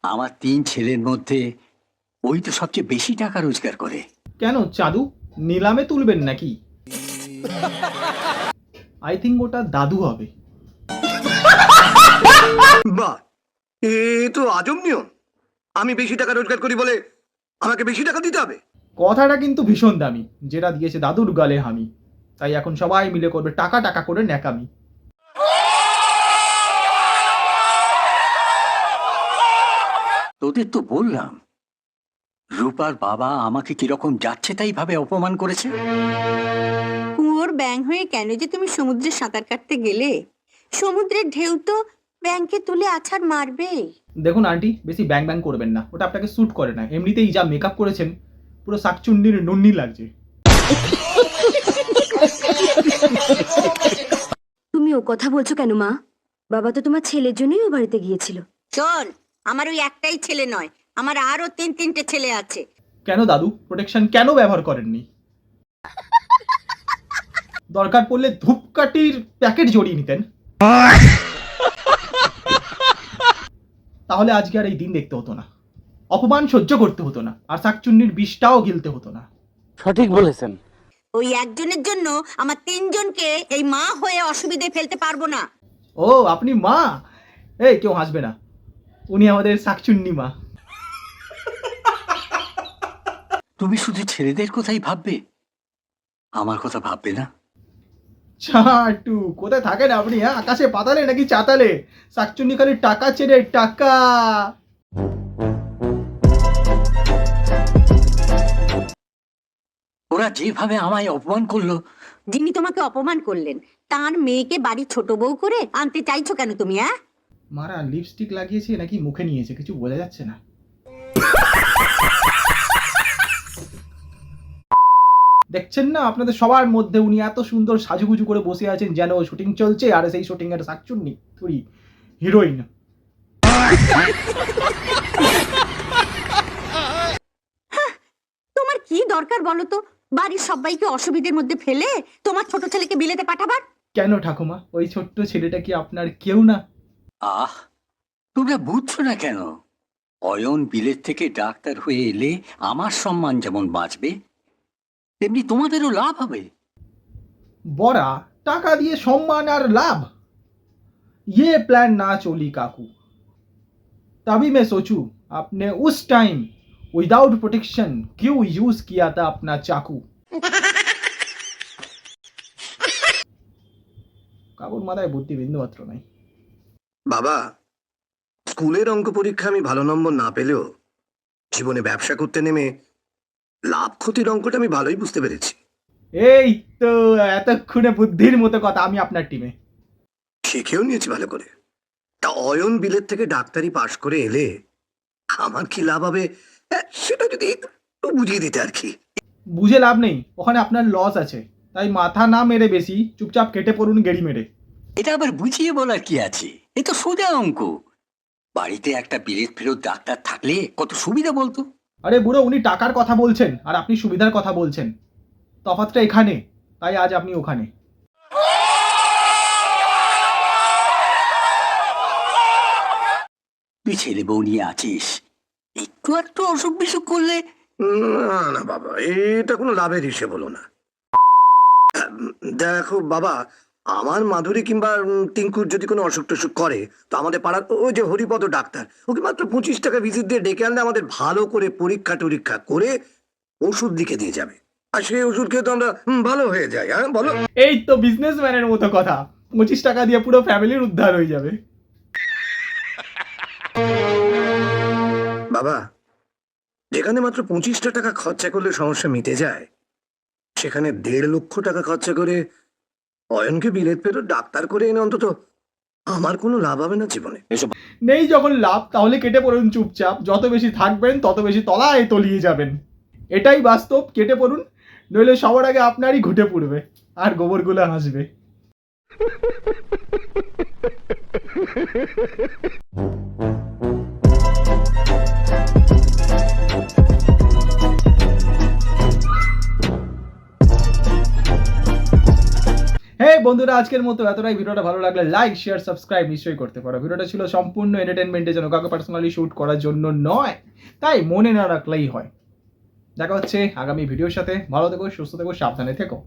আমার 3 ছেলের মধ্যে ওই তো সবচেয়ে বেশি টাকা রোজগার করে। কেন চাঁদু, নিলামে তুলবেন নাকি? আই থিঙ্ক ওটা দাদু হবে। বাহ, এ তো আজব নিয়ম। আমি বেশি টাকা রোজগার করি বলে আমাকে বেশি টাকা দিতে হবে? কথাটা কিন্তু ভীষণ দামি, যেটা দিয়েছে দাদুর গালে হামি। তাই এখন সবাই মিলে করবে টাকা টাকা করে ন্যাকামি। তোদের তো বললাম, রূপার বাবা আমাকে কিরকম যাচ্ছে তাই ভাবে অপমান করেছে। কুয়োর ব্যাঙ হয়ে কেন যে তুমি সমুদ্রে সাঁতার কাটতে গেলে? সমুদ্রের ঢেউ তো ব্যাঙকে তুলে আছাড় মারবে। দেখুন আন্টি, বেশি ব্যাং ব্যাং করবেন না, ওটা আপনাকে স্যুট করে না। এমনিতেই যা মেকআপ করেছেন পুরো শাকচুন্নির নন্নি লাগছে। তুমি ও কথা বলছো কেন মা? বাবা তো তোমার ছেলের জন্যই ও বাড়িতে গিয়েছিল। শোন, আমার ওই একটাই ছেলে নয়, আমার আরো 3-3টে ছেলে আছে। কেন দাদু প্রোটেকশন কেন ব্যবহার করেননি? দরকার পড়লে ধূপকাঠির প্যাকেট জড়িয়ে নিতেন, তাহলে আজকে আর এই দিন দেখতে হতো না, অপমান সহ্য করতে হতো না, আর শাকচুন্নির বিষটাও গিলতে হতো না। সঠিক বলেছেন। ওই একজনের জন্য আমার 3জনকে এই মা হয়ে অসুবিধে ফেলতে পারবো না। ও আপনি মা? এই কেউ হাসবে না, উনি আমাদের শাকচুন্নি মা। তুমি শুধু ছেলেদের কথাই ভাববে, আমার কথা ভাববে না? চাটু, কোথায় থাকেন আপনি? হ্যাঁ, আকাশে পাতালে নাকি চাতালে? শাকচুন্নি খালি টাকা ছেড়ে টাকা। ওরা যেভাবে আমায় অপমান করলো। যিনি তোমাকে অপমান করলেন তার মেয়েকে বাড়ি ছোট বউ করে আনতে চাইছো কেন তুমি? মারা লিপস্টিক লাগিয়েছে নাকি মুখে নিয়েছে কিছু বোঝা যাচ্ছে না। দেখছেন না আপনাদের সবার মধ্যে উনি এত সুন্দর সাজুগুজু করে বসে আছেন যেন শুটিং চলছে, আর সেই শুটিং এর শাকচুন্নি থুড়ি হিরোইন। তোমার কি দরকার বলো তো বাড়ির সবাইকে অসুবিধার মধ্যে ফেলে তোমার ছোট ছেলেকে বিলেতে পাঠাবার? কেন ঠাকুমা, ওই ছোট্ট ছেলেটা কি আপনার কেউ না? আহ, তোমরা বুঝছো না কেন? অয়ন বিলেত থেকে ডাক্তার হয়ে এলে আমার সম্মান যেমন বাঁচবে, তেমনি তোমাদেরও লাভ হবে। বড়া টাকা দিয়ে সম্মান আর লাভ, ये प्लान ना चोली काकू। तभी मैं सोचूं आपने उस टाइम विदाउट प्रोटेक्शन क्यों यूज किया था अपना चाकू। কাকুর মাথায় বুদ্ধি বিন্দু মাত্র নাই। বাবা, স্কুলের অঙ্ক পরীক্ষা আমি ভালো নম্বর না পেলেও জীবনে ব্যবসা করতে নেমে লাভ ক্ষতির অঙ্কটা আমি ভালোই বুঝতে পেরেছি। এই তো এতক্ষণে বুদ্ধির মতো কথা, আমি আপনার টিমে। শিখেও নিয়েছি ভালো করে। তা অয়ন বিলেত থেকে ডাক্তারি পাশ করে এলে আমার কি লাভ হবে, সেটা যদি একটু বুঝিয়ে দিতে আর কি। বুঝে লাভ নেই, ওখানে আপনার লস আছে। তাই মাথা না মেরে বেশি চুপচাপ কেটে পড়ুন গেড়ি মেরে। এটা আবার বুঝিয়ে বলার কি আছে? এ তো সোজা অঙ্ক। বাড়িতে একটা বিলেত ফেরত ডাক্তার থাকলে কত সুবিধা বলতো। আরে বুড়ো, উনি টাকার কথা বলছেন আর আপনি সুবিধার কথা বলছেন, তফাৎটা এখানে। তাই আজ আপনি ওখানে। তুই ছেলে বউ নিয়ে আছিস, একটু একটু অসুখ বিসুখ করলে। না না বাবা, এটা কোনো লাভের হিসেব হলো না। দেখো বাবা, আমার মাধুরী কিংবা টিঙ্কুর যদি কোনো অসুখ টসুখ করে, তো আমাদের পাড়ার ওই যে হরিপদ ডাক্তার, ওকে মাত্র 25 টাকা ভিজিট দিয়ে ডেকে আনলে আমাদের ভালো করে পরীক্ষা টরীক্ষা করে ওষুধ লিখে দিয়ে যাবে, আর সেই ওষুধ খেয়ে তো আমরা ভালো হয়ে যাই। হ্যাঁ বলো। এই তো বিজনেসম্যানের মতো কথা, 25 টাকা দিয়ে পুরো ফ্যামিলির উদ্ধার হয়ে যাবে। বাবা, যেখানে মাত্র 25টা টাকা খরচা করলে সমস্যা মিটে যায়, সেখানে 1.5 লক্ষ টাকা খরচা করে অয়নকে বিলেত ফেরত ডাক্তার করে এনে অন্তত আমার কোনো লাভ হবে না জীবনে। নেই যখন লাভ, তাহলে কেটে পড়ুন চুপচাপ। যত বেশি থাকবেন তত বেশি তলায় তলিয়ে যাবেন, এটাই বাস্তব। কেটে পড়ুন, নইলে সবার আগে আপনারই ঘুটে পড়বে আর গোবরগুলো হাসবে। হে বন্ধু বন্ধুরা, আজকের মতো এতটাই। ভিডিওটা ভালো লাগলে লাইক শেয়ার সাবস্ক্রাইব নিশ্চয়ই করতে পারো। ভিডিওটা ছিল সম্পূর্ণ এন্টারটেনমেন্টের জন্য, কাউকে পার্সোনালি শুট করার জন্য নয়, তাই মনে না রাখলেই হয়। দেখা হচ্ছে আগামী ভিডিওর সাথে। ভালো থেকো, সুস্থ থেকো, সাবধানে থেকো।